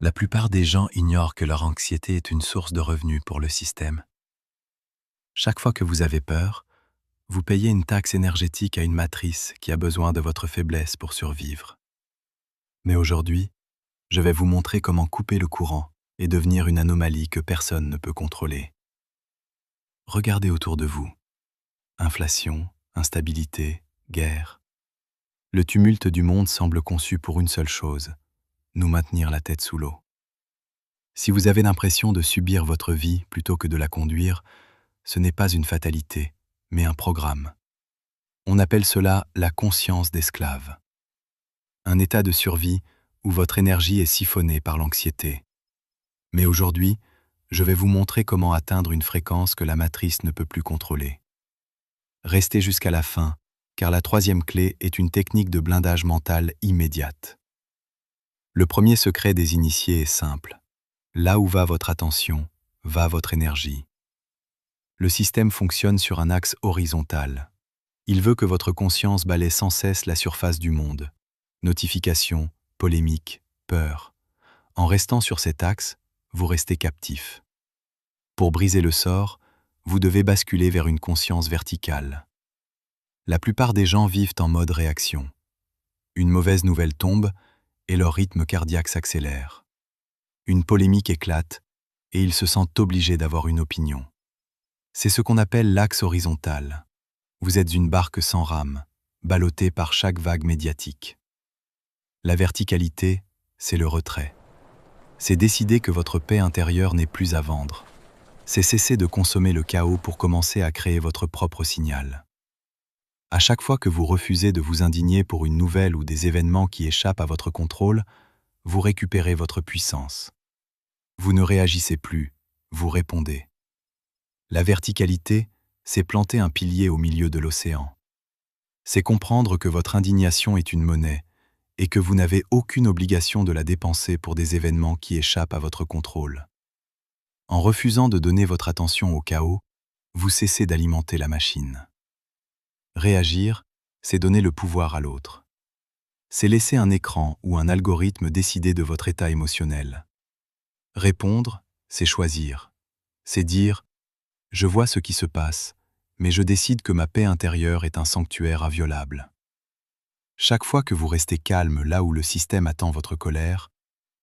La plupart des gens ignorent que leur anxiété est une source de revenus pour le système. Chaque fois que vous avez peur, vous payez une taxe énergétique à une matrice qui a besoin de votre faiblesse pour survivre. Mais aujourd'hui, je vais vous montrer comment couper le courant et devenir une anomalie que personne ne peut contrôler. Regardez autour de vous. Inflation, instabilité, guerre. Le tumulte du monde semble conçu pour une seule chose, nous maintenir la tête sous l'eau. Si vous avez l'impression de subir votre vie plutôt que de la conduire, ce n'est pas une fatalité, mais un programme. On appelle cela la conscience d'esclave. Un état de survie où votre énergie est siphonnée par l'anxiété. Mais aujourd'hui, je vais vous montrer comment atteindre une fréquence que la matrice ne peut plus contrôler. Restez jusqu'à la fin, car la troisième clé est une technique de blindage mental immédiate. Le premier secret des initiés est simple. Là où va votre attention, va votre énergie. Le système fonctionne sur un axe horizontal. Il veut que votre conscience balaie sans cesse la surface du monde. Notifications, polémiques, peurs. En restant sur cet axe, vous restez captif. Pour briser le sort, vous devez basculer vers une conscience verticale. La plupart des gens vivent en mode réaction. Une mauvaise nouvelle tombe et leur rythme cardiaque s'accélère. Une polémique éclate et ils se sentent obligés d'avoir une opinion. C'est ce qu'on appelle l'axe horizontal. Vous êtes une barque sans rame, ballottée par chaque vague médiatique. La verticalité, c'est le retrait. C'est décider que votre paix intérieure n'est plus à vendre. C'est cesser de consommer le chaos pour commencer à créer votre propre signal. À chaque fois que vous refusez de vous indigner pour une nouvelle ou des événements qui échappent à votre contrôle, vous récupérez votre puissance. Vous ne réagissez plus, vous répondez. La verticalité, c'est planter un pilier au milieu de l'océan. C'est comprendre que votre indignation est une monnaie et que vous n'avez aucune obligation de la dépenser pour des événements qui échappent à votre contrôle. En refusant de donner votre attention au chaos, vous cessez d'alimenter la machine. Réagir, c'est donner le pouvoir à l'autre. C'est laisser un écran ou un algorithme décider de votre état émotionnel. Répondre, c'est choisir. C'est dire « Je vois ce qui se passe, mais je décide que ma paix intérieure est un sanctuaire inviolable. » Chaque fois que vous restez calme là où le système attend votre colère,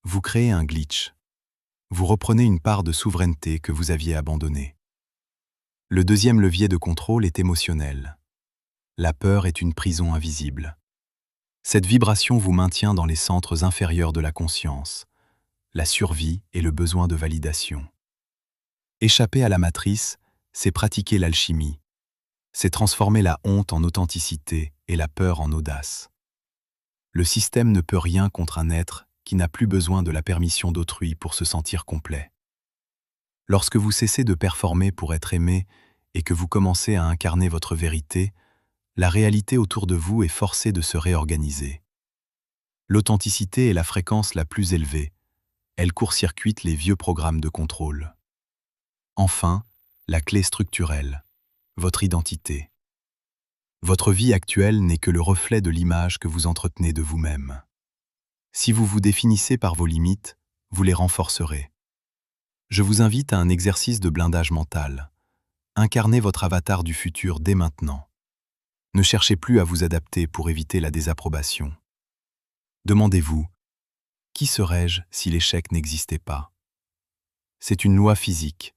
vous créez un glitch. Vous reprenez une part de souveraineté que vous aviez abandonnée. Le deuxième levier de contrôle est émotionnel. La peur est une prison invisible. Cette vibration vous maintient dans les centres inférieurs de la conscience, la survie et le besoin de validation. Échapper à la matrice, c'est pratiquer l'alchimie. C'est transformer la honte en authenticité et la peur en audace. Le système ne peut rien contre un être qui n'a plus besoin de la permission d'autrui pour se sentir complet. Lorsque vous cessez de performer pour être aimé et que vous commencez à incarner votre vérité, la réalité autour de vous est forcée de se réorganiser. L'authenticité est la fréquence la plus élevée. Elle court-circuite les vieux programmes de contrôle. Enfin, la clé structurelle, votre identité. Votre vie actuelle n'est que le reflet de l'image que vous entretenez de vous-même. Si vous vous définissez par vos limites, vous les renforcerez. Je vous invite à un exercice de blindage mental. Incarnez votre avatar du futur dès maintenant. Ne cherchez plus à vous adapter pour éviter la désapprobation. Demandez-vous, qui serais-je si l'échec n'existait pas? C'est une loi physique.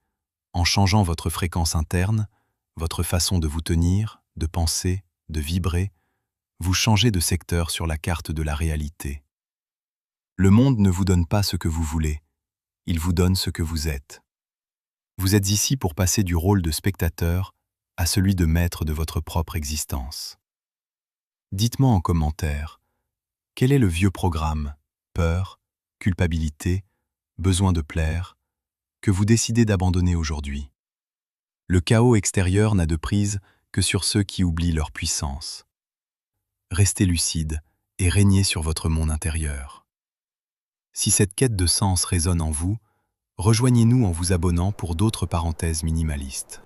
En changeant votre fréquence interne, votre façon de vous tenir, de penser, de vibrer, vous changez de secteur sur la carte de la réalité. Le monde ne vous donne pas ce que vous voulez, il vous donne ce que vous êtes. Vous êtes ici pour passer du rôle de spectateur à celui de maître de votre propre existence. Dites-moi en commentaire, quel est le vieux programme, peur, culpabilité, besoin de plaire, que vous décidez d'abandonner aujourd'hui? Le chaos extérieur n'a de prise que sur ceux qui oublient leur puissance. Restez lucide et régnez sur votre monde intérieur. Si cette quête de sens résonne en vous, rejoignez-nous en vous abonnant pour d'autres parenthèses minimalistes.